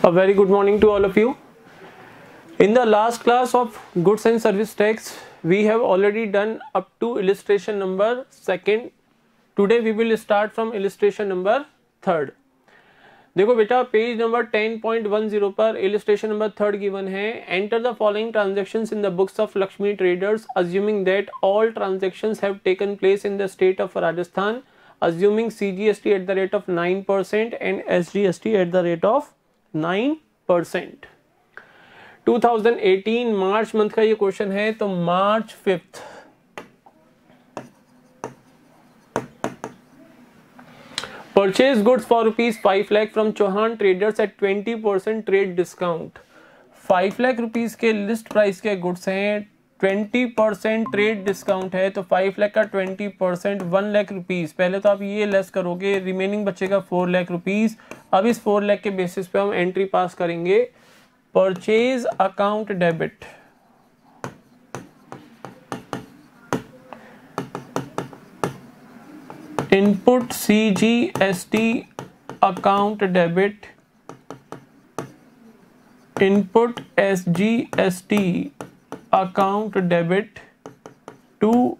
A very good morning to all of you. In the last class of goods and service tax, we have already done up to illustration number 2nd. Today we will start from illustration number 3rd. देखो बेटा page number 10.10 पर illustration number 3rd given है. Enter the following transactions in the books of Lakshmi Traders, assuming that all transactions have taken place in the state of Rajasthan, assuming CGST at the rate of 9% and SGST at the rate of 9%. 2018 March month का ये question है. तो मार्च 5th Purchase goods for rupees 5 lakh from Chauhan Traders at 20% trade discount. 5 lakh rupees के list price के goods हैं, 20% trade discount है. तो 5 लाख का 20% 1 लाख रुपीस. पहले तो आप ये लेस करोगे, रिमेनिंग बचेगा 4 लाख रुपीस. अब इस 4 लाख के बेसिस पे हम एंट्री पास करेंगे. Purchase account debit, input CGST account debit, input SGST account debit to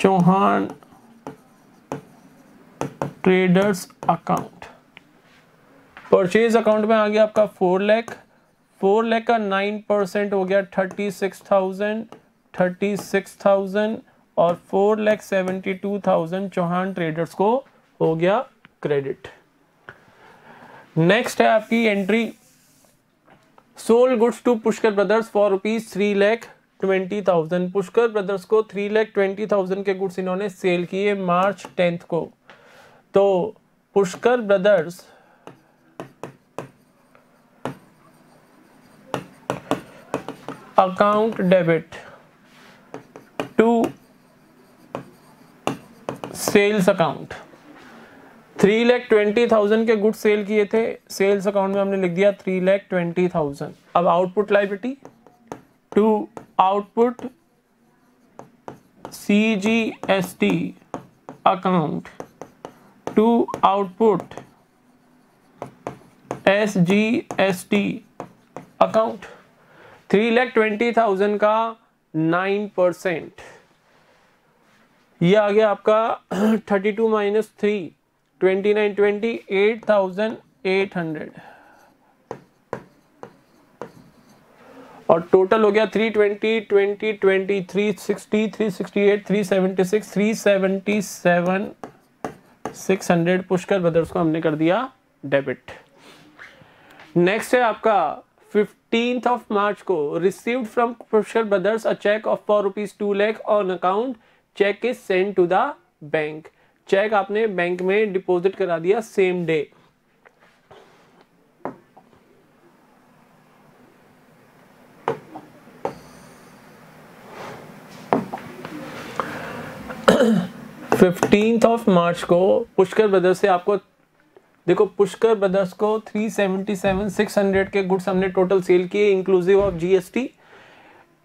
Chauhan traders account. Purchase account में आ गया आपका 4 लाख. 4 लाख का 9% हो गया 36,000 और 4,72,000 चौहान ट्रेडर्स को हो गया क्रेडिट. नेक्स्ट है आपकी entry, sold goods to Pushkar brothers for rupees 3,20,000. Pushkar brothers को 3,20,000 के गुड्स इन्होंने सेल किए मार्च 10th को. तो Pushkar brothers account debit to sales account. 3,20,000 के गुड्स सेल किए थे, सेल्स अकाउंट में हमने लिख दिया 3,20,000. अब output liability to output CGST account to output SGST account. 3,20,000 का 9%, ये आ गया आपका 32 माइनस 3 29 28,800 और टोटल हो गया 320 20 20 360 368 376 377 600. पुष्कर ब्रदर्स को हमने कर दिया डेबिट. नेक्स्ट है आपका 15th of March को received from Pushkar Brothers a check of for rupees 2 lakh on account. Check is sent to the bank. Cheque आपने बैंक में डिपॉजिट करा दिया सेम डे. March 15 को पुष्कर ब्रदर्स से आपको देखो, पुष्कर ब्रदर्स को 377,600 के गुड्स हमने टोटल सेल किए inclusive of GST.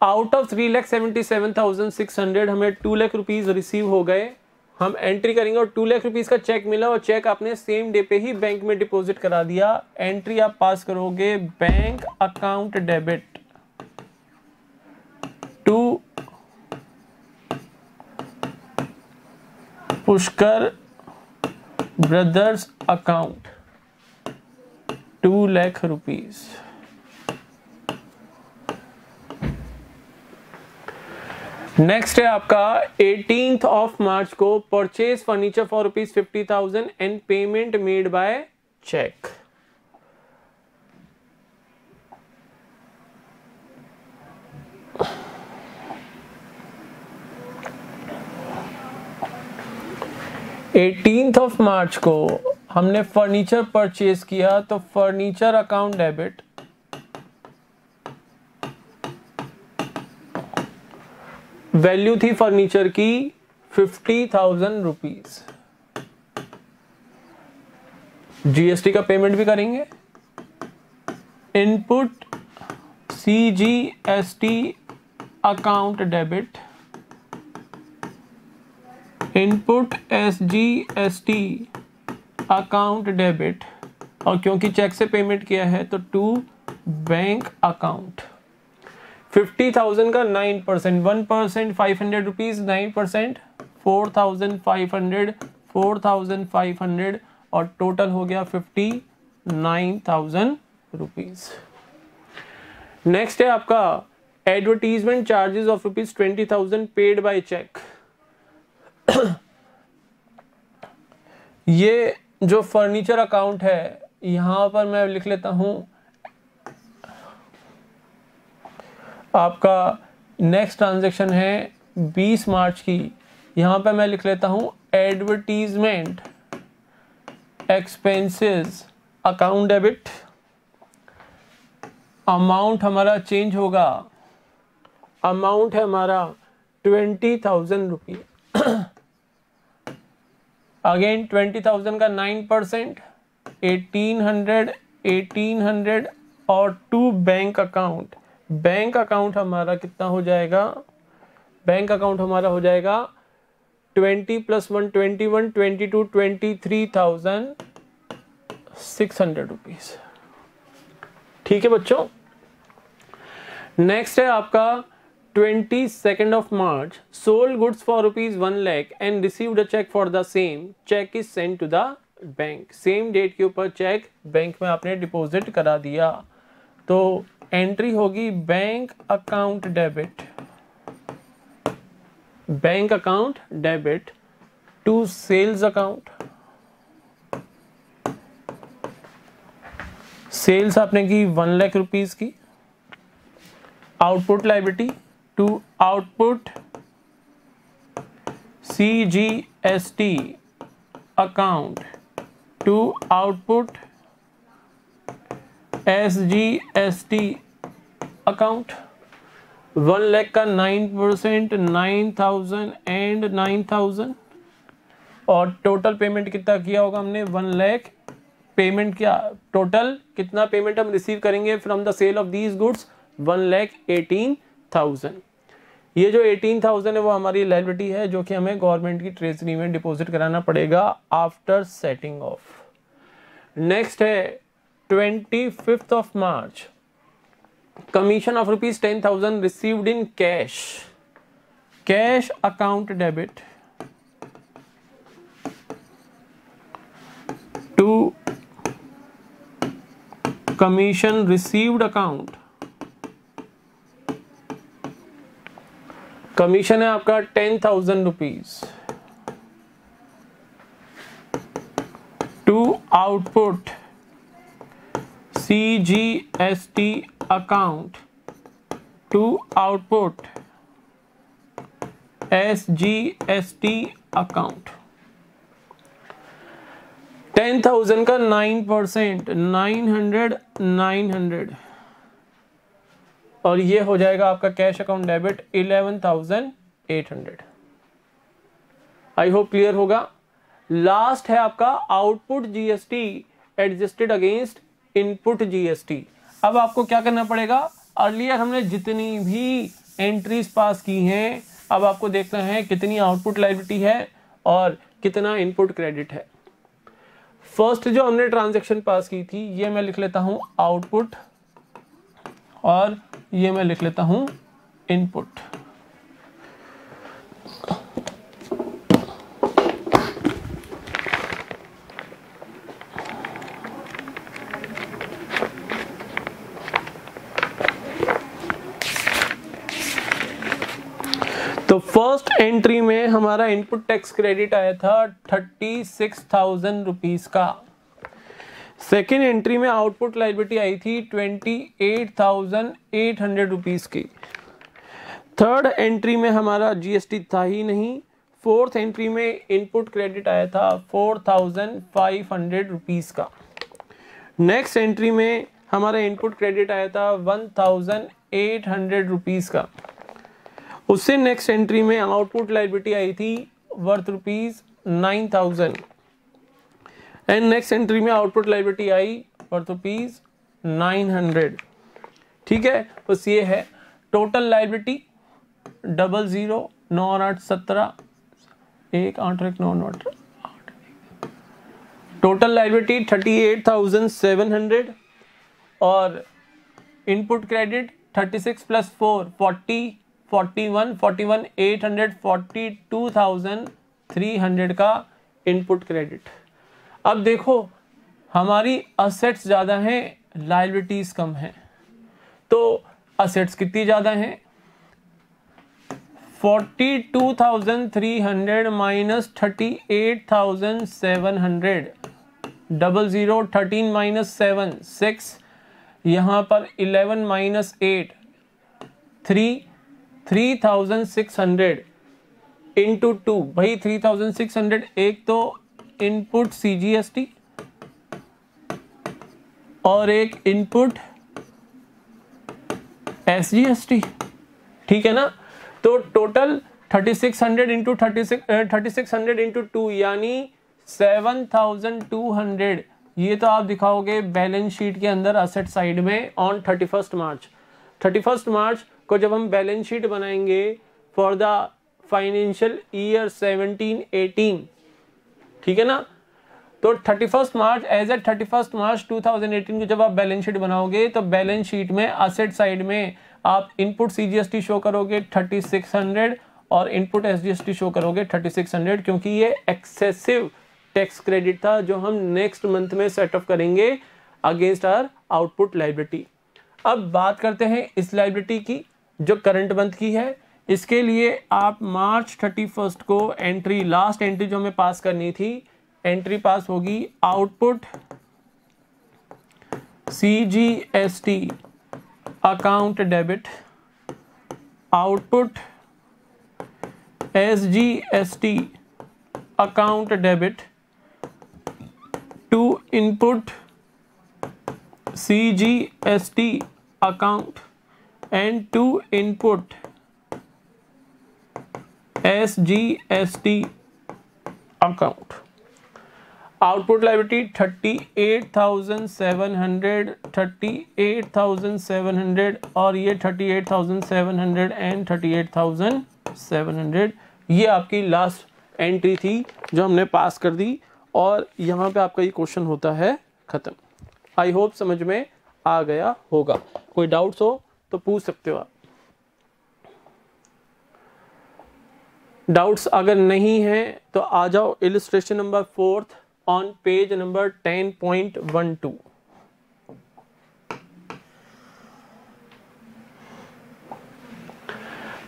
Out of 3,77,600 हमें 2 लाख रुपीज रिसीव हो गए. हम एंट्री करेंगे और 2 लाख रुपीज का चेक मिला और चेक आपने सेम डे पे ही बैंक में डिपॉजिट करा दिया. एंट्री आप पास करोगे bank account debit to Pushkar brothers account 2 lakh rupees. Next है आपका 18th of March को purchase furniture for rupees 50,000 and payment made by cheque. Eighteenth of March को हमने फर्नीचर परचेज किया. तो फर्नीचर अकाउंट डेबिट वैल्यू थी फर्नीचर की 50,000 रुपीज. GST का पेमेंट भी करेंगे. Input CGST account debit input SGST account debit, और क्योंकि चेक से पेमेंट किया है तो टू बैंक अकाउंट। 50,000 का 9%, 1% 500 रुपीज, 9% 4,500, 4,500 और टोटल हो गया 59,000 रुपीज। नेक्स्ट है आपका advertisement charges of rupees 20,000 paid by cheque. ये जो फर्नीचर अकाउंट है यहां पर मैं लिख लेता हूं आपका नेक्स्ट ट्रांजैक्शन है 20 मार्च की। यहां पर मैं लिख लेता हूं advertisement expenses account debit. Amount हमारा चेंज होगा, अमाउंट है हमारा 20,000 रुपीज। अगेन 20,000 का 9%, 1800 और to bank account. Bank account हमारा कितना हो जाएगा, बैंक अकाउंट हमारा हो जाएगा 20 + 1 21, 22, 23,600 रुपीज। ठीक है बच्चों। नेक्स्ट है आपका 22nd of March, sold goods for rupees 1 lakh and received a check for the same. Check is sent to the bank. Same date के ऊपर चेक बैंक में आपने डिपॉजिट करा दिया, तो एंट्री होगी bank account debit, bank account debit to sales account. Sales आपने की 1 लाख रुपीज की। Output liability to output CGST account to output SGST account. 1 lakh का 9%, 9,000 एंड 9,000 और टोटल पेमेंट कितना किया होगा हमने 1 लाख पेमेंट किया। टोटल कितना पेमेंट हम रिसीव करेंगे from the sale of these goods 1,18,000। ये जो 18,000 है वो हमारी लायबिलिटी है जो कि हमें गवर्नमेंट की ट्रेजरी में डिपॉजिट कराना पड़ेगा आफ्टर सेटिंग ऑफ। नेक्स्ट है 25th of March, commission of rupees 10,000 received in cash, cash account debit to commission received account. Commission है आपका 10,000 rupees to output CGST account to output SGST account. 10,000 का 9%, 900 और ये हो जाएगा आपका cash account debit 11,800। I hope clear होगा। Last है आपका output GST adjusted against input GST। अब आपको क्या करना पड़ेगा, अर्लियर हमने जितनी भी एंट्रीज पास की हैं अब आपको देखना है कितनी आउटपुट लायबिलिटी है और कितना इनपुट क्रेडिट है। फर्स्ट जो हमने ट्रांजैक्शन पास की थी ये मैं लिख लेता हूं आउटपुट और ये मैं लिख लेता हूं इनपुट। तो फर्स्ट एंट्री में हमारा इनपुट टैक्स क्रेडिट आया था 36,000 रुपीज का। सेकेंड एंट्री में आउटपुट लायबिलिटी आई थी 28,800 रुपीज की। थर्ड एंट्री में हमारा GST था ही नहीं। फोर्थ एंट्री में इनपुट क्रेडिट आया था 4,500 रुपीज का। नेक्स्ट एंट्री में हमारा इनपुट क्रेडिट आया था 1,800 रुपीज का। उससे नेक्स्ट एंट्री में आउटपुट लायबिलिटी आई थी worth rupees 9,000 and next entry में आउटपुट लायबिलिटी आई वर्थ रुपीज 900। ठीक है, बस ये है टोटल लायबिलिटी 00 9 8 17 1 8 1 9 9 टोटल लायबिलिटी 38,700 और इनपुट क्रेडिट 36 प्लस 4 40 41 41 800 42,300 का इनपुट क्रेडिट। अब देखो हमारी असेट्स ज़्यादा हैं, लायबिलिटीज कम हैं, तो असेट्स कितनी ज़्यादा हैं? 42,300 माइनस 38,700 00 13 माइनस 7 6 यहाँ पर 11 माइनस 8 3 3,600 इंटू 2 भाई 3,600। एक तो इनपुट CGST और एक इनपुट SGST, ठीक है ना। तो टोटल 3600 इंटू 3600 इंटू 2 यानी 7,200। ये तो आप दिखाओगे बैलेंस शीट के अंदर असेट साइड में ऑन 31 मार्च। 31 मार्च को जब हम बैलेंस शीट बनाएंगे फॉर द फाइनेंशियल ईयर 17-18, ठीक है ना। तो 31 मार्च एज ए 31 मार्च 2018 को जब आप बैलेंस शीट बनाओगे तो बैलेंस शीट में असेट साइड में आप इनपुट CGST शो करोगे 3600 और इनपुट SGST शो करोगे 3600, क्योंकि ये एक्सेसिव टैक्स क्रेडिट था जो हम नेक्स्ट मंथ में सेट ऑफ करेंगे अगेंस्ट आवर आउटपुट लायबिलिटी। अब बात करते हैं इस लायबिलिटी की जो करंट मंथ की है। इसके लिए आप मार्च 31 को एंट्री, लास्ट एंट्री जो हमें पास करनी थी, एंट्री पास होगी output CGST account debit, output SGST account debit to input CGST account and to input SGST account. Output liability 38,700 और ये 38,700 एंड 38,700। ये आपकी लास्ट एंट्री थी जो हमने पास कर दी और यहाँ पे आपका ये क्वेश्चन होता है खत्म। आई होप समझ में आ गया होगा। कोई डाउट्स हो तो पूछ सकते हो आप। डाउट्स अगर नहीं है तो आ जाओ illustration number 4 on page number 10.12।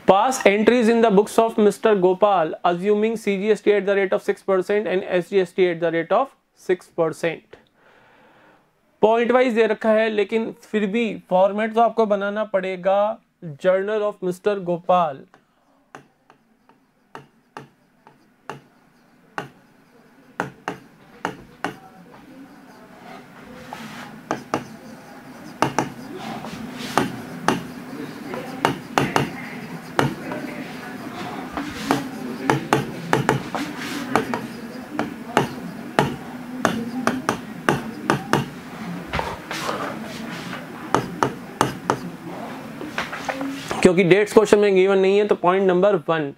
Pass entries in the books of Mr. Gopal assuming CGST at the rate of 6% and SGST at the rate of 6%। Point wise दे रखा है लेकिन फिर भी फॉर्मेट तो आपको बनाना पड़ेगा। जर्नल ऑफ मिस्टर गोपाल, क्योंकि डेट्स क्वेश्चन में गिवन नहीं है। तो point number 1,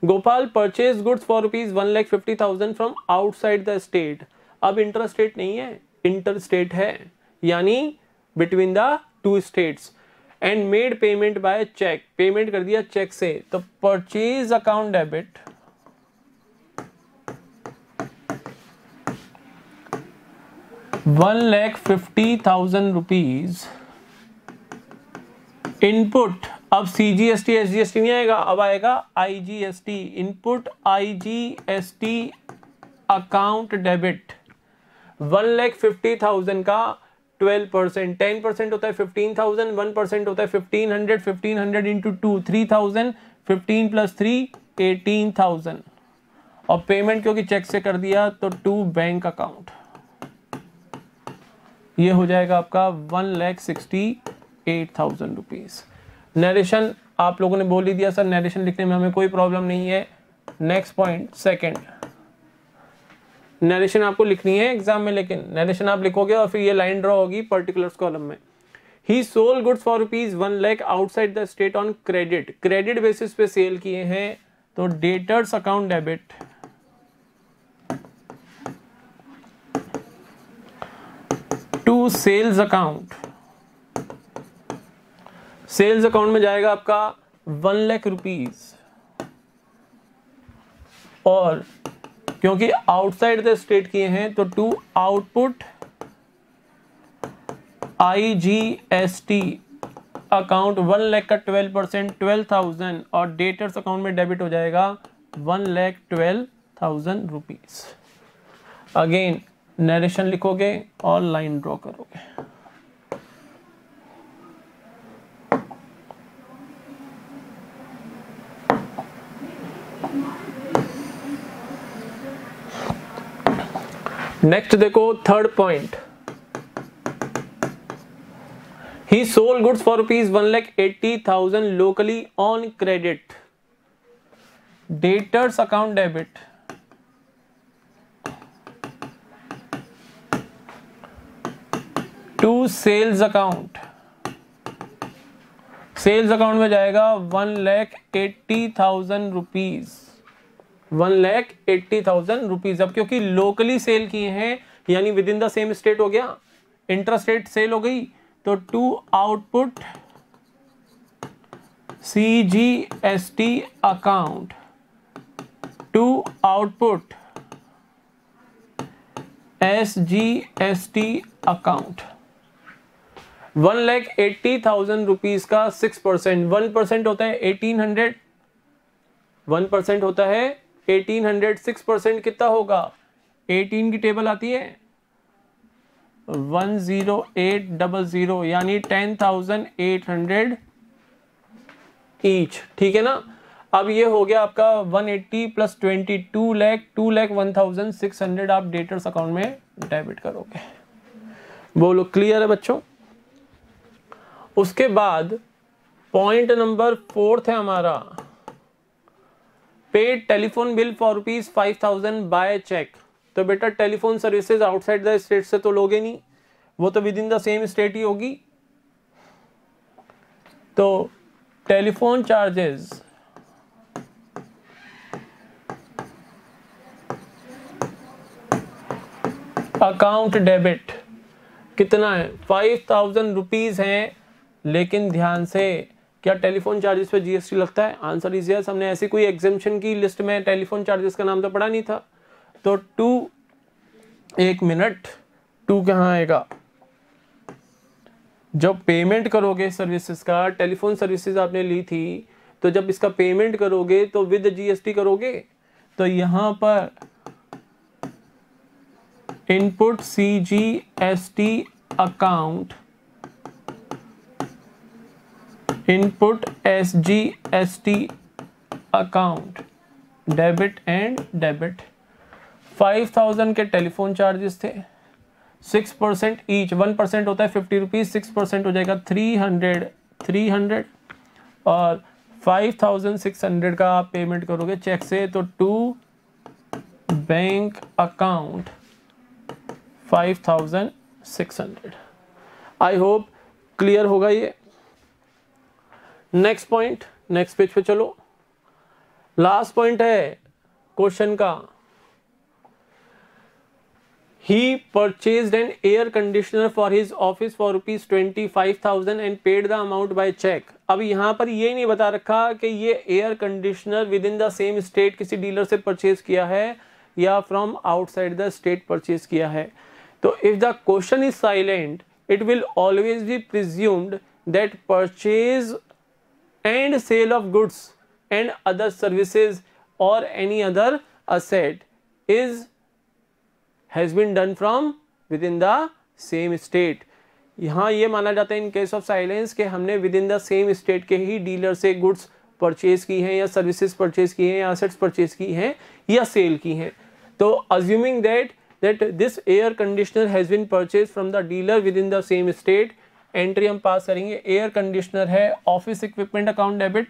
Gopal purchase goods for ₹1,50,000 from outside the state. अब इंटर स्टेट नहीं है, इंटर स्टेट है, यानी between the two states. And made payment by cheque, payment कर दिया चेक से। तो परचेज अकाउंट डेबिट ₹1,50,000 इनपुट। अब CGST SGST नहीं आएगा, अब आएगा IGST। Input IGST account debit 1,50,000 का 12%, 10% होता है 15,000, 1% होता है 1,500, 1,500 इंटू 2 3,000, 15 प्लस 3 18,000 और पेमेंट क्योंकि चेक से कर दिया तो टू बैंक अकाउंट। ये हो जाएगा आपका 1,68,000 नरेशन आप लोगों ने बोल ही दिया सर, नरेशन लिखने में हमें कोई प्रॉब्लम नहीं है। नेक्स्ट पॉइंट सेकंड, नरेशन आपको लिखनी है एग्जाम में, लेकिन नरेशन आप लिखोगे और फिर ये लाइन ड्रॉ होगी पर्टिकुलर्स कॉलम में। He sold goods for ₹1,00,000 outside the state on credit, credit basis पे सेल किए हैं तो debtors account debit to sales account, sales account में जाएगा आपका 1 लाख रुपीज, और क्योंकि आउटसाइड द स्टेट किए हैं तो to output IGST account 1 lakh का 12% 12,000 और डेटर्स अकाउंट में डेबिट हो जाएगा 1,12,000 रुपीज। अगेन नरेशन लिखोगे और लाइन ड्रॉ करोगे। नेक्स्ट देखो third point, he sold goods for rupees 1,80,000 locally on credit, debtors account debit, to sales account, sales account में जाएगा 1,80,000 रुपीज, 1,80,000 रुपीज। अब क्योंकि लोकली सेल किए हैं यानी within the same state हो गया, इंटर स्टेट सेल हो गई, तो to output CGST account, to output SGST account, 1,80,000 rupees का 6%, 1% होता है 1,800, 1% होता है 1,800, 6% कितना होगा, 18 की टेबल आती है 10800 यानी 10,800 ईच, ठीक है ना। अब ये हो गया आपका 180 प्लस 20, 2,01,600 आप डेटर्स अकाउंट में डेबिट करोगे। बोलो क्लियर है बच्चों। उसके बाद पॉइंट नंबर 4 है हमारा, paid telephone bill for rupees 5,000 by cheque. तो बेटा telephone services outside the state से तो लोगे नहीं, वो तो within the same state ही होगी। तो टेलीफोन चार्जेस अकाउंट डेबिट कितना है, 5,000 रुपीज है। लेकिन ध्यान से, क्या टेलीफोन चार्जेस पे जीएसटी लगता है? Answer is yes. हमने ऐसी कोई एग्जेम्पशन की लिस्ट में टेलीफोन चार्जेस का नाम तो पढ़ा नहीं था। तो 2, 1 मिनट, 2 कहाँ आएगा? जब पेमेंट करोगे सर्विसेज का, टेलीफोन सर्विसेज आपने ली थी, तो जब इसका पेमेंट करोगे तो विद जीएसटी करोगे। तो यहां पर input CGST account, input SGST account, debit and debit. 5,000 के टेलीफोन चार्जेस थे, 6% ईच, 1% होता है 50 रुपीज, 6% हो जाएगा 300 और 5,600 का आप पेमेंट करोगे चेक से। तो to bank account 5,600। I hope clear होगा ये। नेक्स्ट पॉइंट, नेक्स्ट पेज पे चलो। लास्ट पॉइंट है क्वेश्चन का, he purchased an air conditioner for his office for rupees 25,000 and paid the amount by check। अब यहाँ पर ये नहीं बता रखा कि ये air conditioner within the same state किसी डीलर से परचेज किया है या from outside the state purchase किया है। तो if the question is silent, it will always be presumed that purchase and sale of goods and other services or any other asset is has been done from within the same state। यहाँ ये माना जाता है in case of silence कि हमने with in the same state के ही dealer से goods purchase की हैं या सर्विसेज परचेज की हैं या असेट्स परचेज की हैं या सेल की हैं। तो assuming that this air conditioner has been purchase from the dealer within the same state, entry हम पास करेंगे। एयर कंडीशनर है office equipment account debit,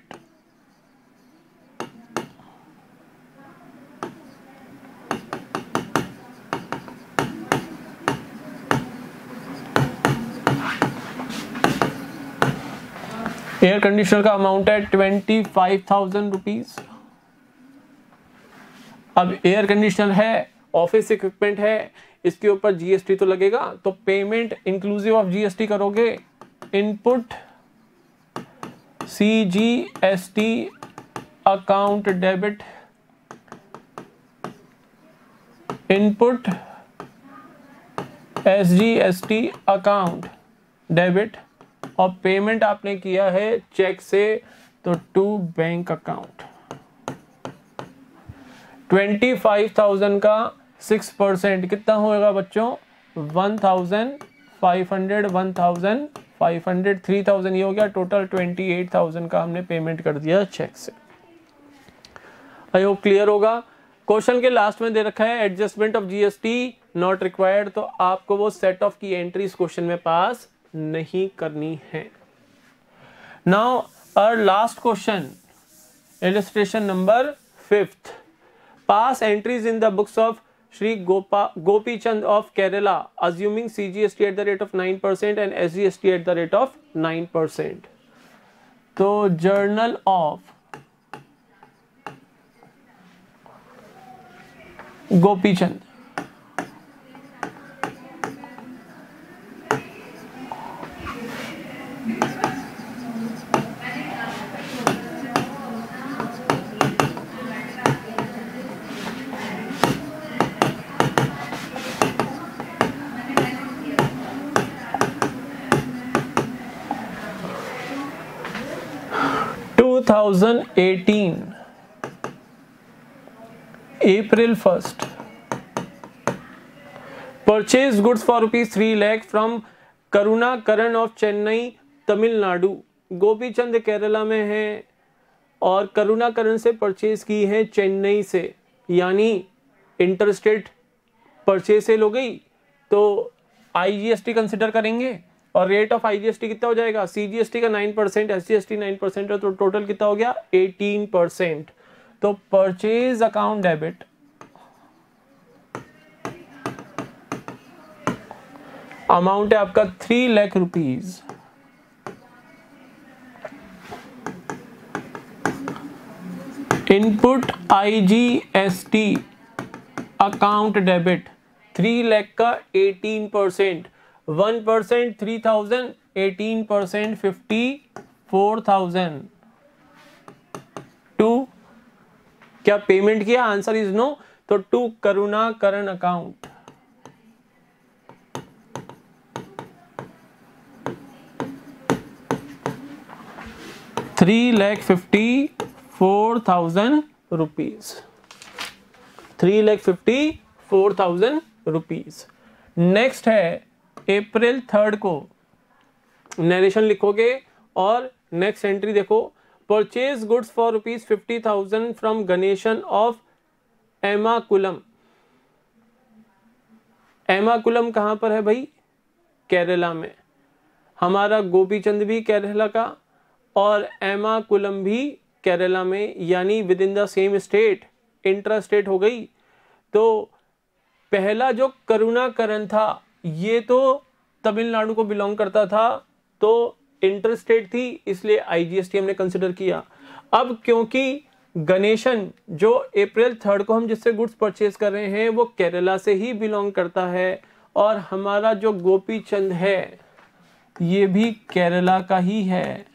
air conditioner का अमाउंट है 25,000 रुपीज। अब एयर कंडीशनर है, ऑफिस इक्विपमेंट है, इसके ऊपर जीएसटी तो लगेगा, तो पेमेंट इंक्लूसिव ऑफ जीएसटी करोगे, input CGST account debit, input SGST account debit, और पेमेंट आपने किया है चेक से तो टू बैंक अकाउंट। 25,000 का 6% कितना होगा बच्चों? 1,500, 1,500, 3,000 ये हो गया, टोटल 28,000 का हमने पेमेंट कर दिया चेक से। आई होप क्लियर होगा। क्वेश्चन के लास्ट में दे रखा है adjustment of GST not required, तो आपको वो सेट ऑफ की एंट्रीज क्वेश्चन में पास नहीं करनी है। Now our last question, illustration number 5th, pass entries in the books of Shri Gopi Chand of Kerala assuming CGST at the rate of 9% and SGST at the rate of 9%। तो journal of Gopi Chand, April 1st, purchase goods for rupees 3 lakh from Karuna Karan of Chennai Tamil Nadu. Gopi Chand Kerala में है और करुणा करण से purchase की है चेन्नई से, यानी interstate purchase sale हो गई, तो आईजीएसटी कंसिडर करेंगे और रेट ऑफ आईजीएसटी कितना हो जाएगा? सीजीएसटी का 9%, एसजीएसटी 9% है, तो टोटल कितना हो गया? 18%। तो परचेज अकाउंट डेबिट अमाउंट है आपका 3 lakh rupees, input IGST account debit 3 lakh का 18%, 1% 3,000, 18% 54,000। 2 क्या पेमेंट किया? आंसर इज नो, तो 2 Karuna Karan account, ₹3,54,000, 3,54,000 rupees. Next है अप्रैल 3rd को नरेशन लिखोगे और नेक्स्ट एंट्री देखो, purchase goods for ₹50,000 from Ganesan of Ernakulam. Ernakulam कहां पर है भाई? केरला में। हमारा गोपीचंद भी केरला का और एमाकुलम भी केरला में, यानी within the same state, intra state हो गई। तो पहला जो करुणा करण था ये तो तमिलनाडु को बिलोंग करता था, तो इंटर स्टेट थी, इसलिए आईजीएसटी हमने कंसिडर किया। अब क्योंकि गणेशन जो अप्रैल 3rd को हम जिससे गुड्स परचेज कर रहे हैं वो केरला से ही बिलोंग करता है, और हमारा जो गोपी चंद है ये भी केरला का ही है,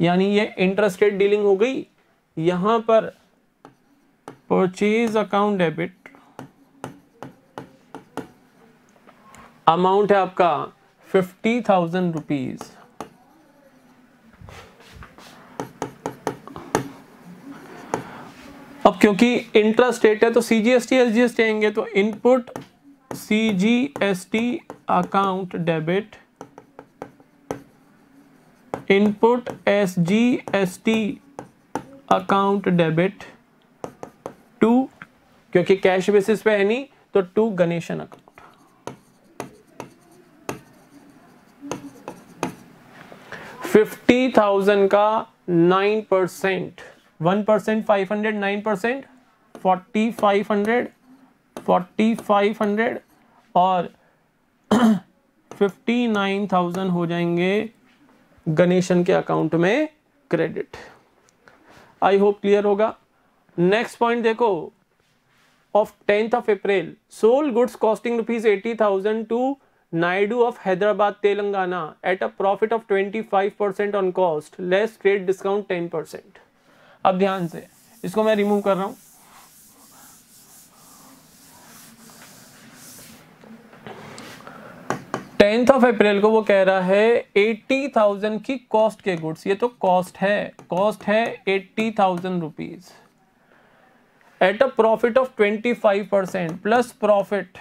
यानी ये इंटर स्टेट डीलिंग हो गई। यहां पर परचेज अकाउंट डेबिट अमाउंट है आपका 50,000 रुपीज। अब क्योंकि इंट्रा स्टेट है तो सीजीएसटी एसजीएसटी आएंगे, तो input CGST account debit, input SGST account debit 2, क्योंकि कैश बेसिस पे है नहीं तो 2 गणेशन अकाउंट। 50,000 का 9%, 1% 500, 9% 4,500, 4,500 और 59,000 हो जाएंगे गणेशन के अकाउंट में क्रेडिट। आई होप क्लियर होगा। नेक्स्ट पॉइंट देखो, of 10th of April, sold goods costing rupees 80,000 to Naidu of Hyderabad, Telangana at a profit of 25% on cost, less trade discount 10%. अब ध्यान से इसको मैं रिमूव कर रहा हूं. 10th of April को वो कह रहा है 80,000 की कॉस्ट के गुड्स, ये तो कॉस्ट है 80,000 rupees at a profit of 25% plus profit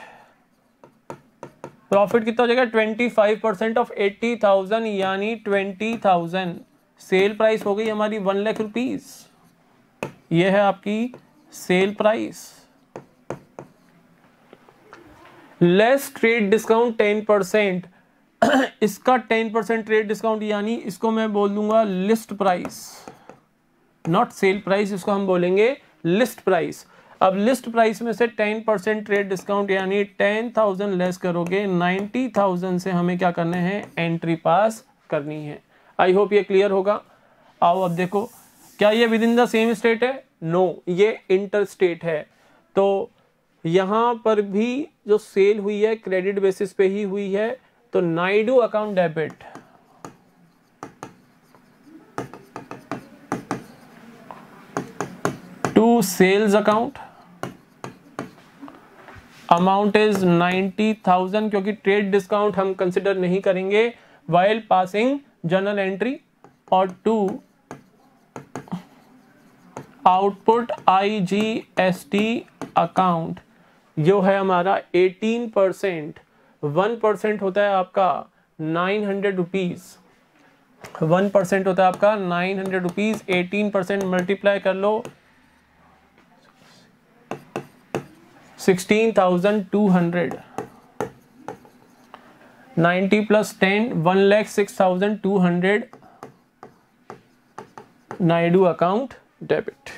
कितना हो जाएगा 25% ऑफ 80,000 यानी 20,000. सेल प्राइस हो गई हमारी 1 लाख रुपीज. ये है आपकी sale price. Less trade discount 10%. इसका 10% ट्रेड डिस्काउंट यानी इसको मैं बोल दूंगा list price, not sale price, इसको हम बोलेंगे लिस्ट प्राइस. अब लिस्ट प्राइस में से 10% ट्रेड डिस्काउंट यानी 10,000 लेस करोगे 90,000 से हमें क्या करने हैं, एंट्री पास करनी है. आई होप ये क्लियर होगा. आओ अब देखो, क्या ये with in the same state है? नो, ये इंटर स्टेट है. तो यहां पर भी जो सेल हुई है क्रेडिट बेसिस पे ही हुई है. तो Naidu account debit to sales account, amount is 90,000 क्योंकि ट्रेड डिस्काउंट हम कंसिडर नहीं करेंगे वाइल पासिंग जर्नल एंट्री. और टू आउटपुट IGST अकाउंट जो है हमारा 18%, 1% होता है आपका 900 रुपीज, 1% होता है आपका 900 रुपीज. 18% मल्टीप्लाई कर लो 16,200. 90 plus 10 1,06,200 Naidu account debit.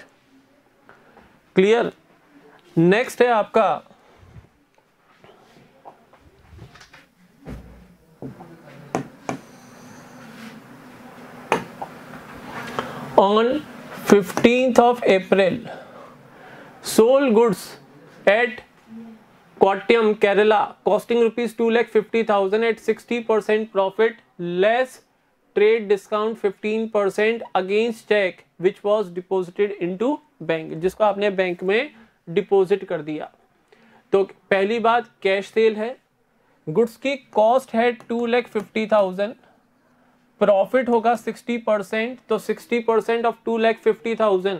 Clear. Next है आपका on 15th of April sold goods at Kottayam, Kerala costing rupees 2,50,000 at 60% profit less trade discount 15% against check which was deposited into bank, जिसको आपने bank में deposit कर दिया. तो पहली बात कैश सेल है, गुड्स की कॉस्ट है 2,50,000, प्रॉफिट होगा 60%. तो 60% ऑफ 2,50,000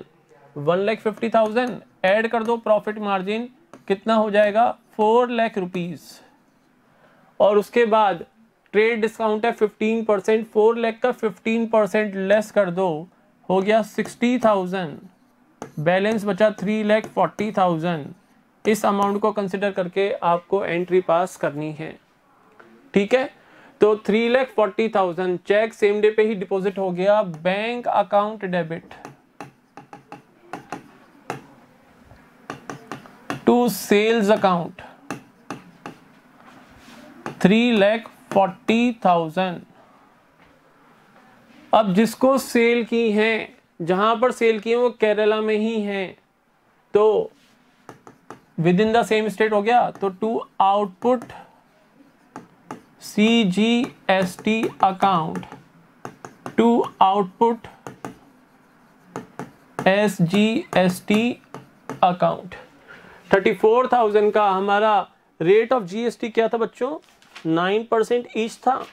1,50,000 ऐड कर दो, प्रॉफिट मार्जिन कितना हो जाएगा 4 लाख रुपीज. और उसके बाद ट्रेड डिस्काउंट है 15%, 4 लाख का 15% लेस कर दो, हो गया 60,000. बैलेंस बचा 3,40,000. इस अमाउंट को कंसिडर करके आपको एंट्री पास करनी है. ठीक है. तो 3,40,000 चेक सेम डे पे ही डिपॉजिट हो गया. Bank account debit to sales account 3,40,000. अब जिसको सेल की है, जहां पर सेल की है वो केरला में ही है, तो within the same state हो गया. तो to output CGST account to output SGST account. 34,000 का हमारा रेट ऑफ GST क्या था बच्चों, 9% ईच था.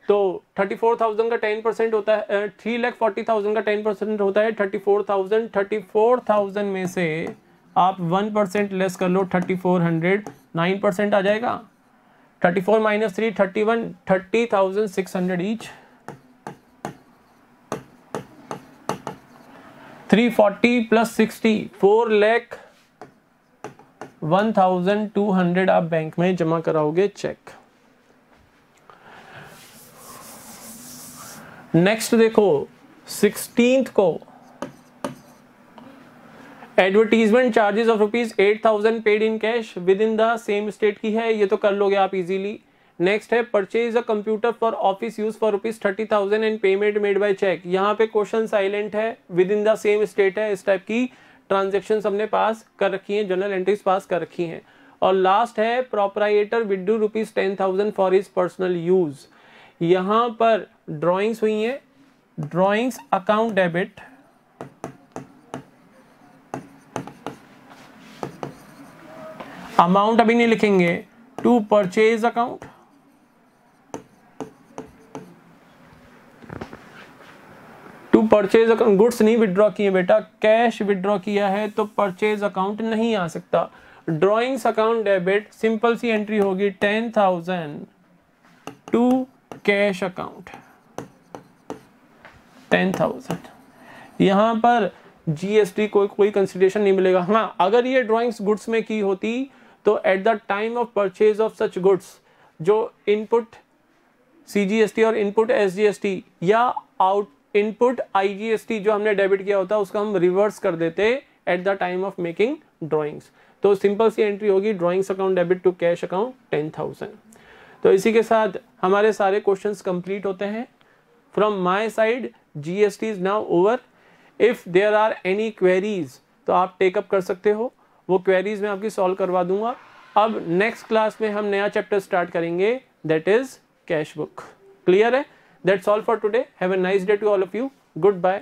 तो 34,000 का 10% होता है, 3,40,000 का 10% होता है 34,000. 34,000 में से आप 1% लेस कर लो 3,400, 9% आ जाएगा. 34 माइनस 3 31, 30,600 ईच. 340 प्लस 60 4,01,200 आप बैंक में जमा कराओगे चेक. नेक्स्ट देखो 16th को advertisement charges of rupees 8,000 paid in cash within the same state की है, ये तो कर लोगे आप इजीली. नेक्स्ट है purchase a computer for office use for rupees 30,000 and payment made by cheque. यहाँ पे क्वेश्चन साइलेंट है, within the same state है. इस टाइप की ट्रांजेक्शन्स हमने पास कर रखी हैं, जर्नल एंट्रीज पास कर रखी हैं। और लास्ट है proprietor withdrew ₹10,000 for his personal use. यहाँ पर ड्राइंग्स हुई हैं, ड्राइंग्स अकाउंट डेबिट, अमाउंट अभी नहीं लिखेंगे, to purchase account, to purchase account goods नहीं विड्रॉ किए बेटा, कैश विड्रॉ किया है तो परचेज अकाउंट नहीं आ सकता। ड्राइंग्स अकाउंट डेबिट सिंपल सी एंट्री होगी 10,000 टू कैश अकाउंट 10,000। यहां पर जीएसटी कोई कंसिडरेशन नहीं मिलेगा। हाँ, अगर ये ड्राइंग्स गुड्स में की होती तो eight the time of purchase of such goods जो इनपुट सीजीएसटी और इनपुट एसजीएसटी या आउट इनपुट आईजीएसटी जो हमने डेबिट किया होता उसका हम रिवर्स कर देते at the time of making drawings. तो सिंपल सी एंट्री होगी drawings account debit to cash account 10,000। तो इसी के साथ हमारे सारे क्वेश्चंस कंप्लीट होते हैं। From my side GST is now over. If there are any queries तो आप टेकअप कर सकते हो, वो क्वेरीज मैं आपकी सॉल्व करवा दूंगा। अब नेक्स्ट क्लास में हम नया चैप्टर स्टार्ट करेंगे, that is cash book. Clear है? That's all for today. Have a nice day to all of you. Goodbye.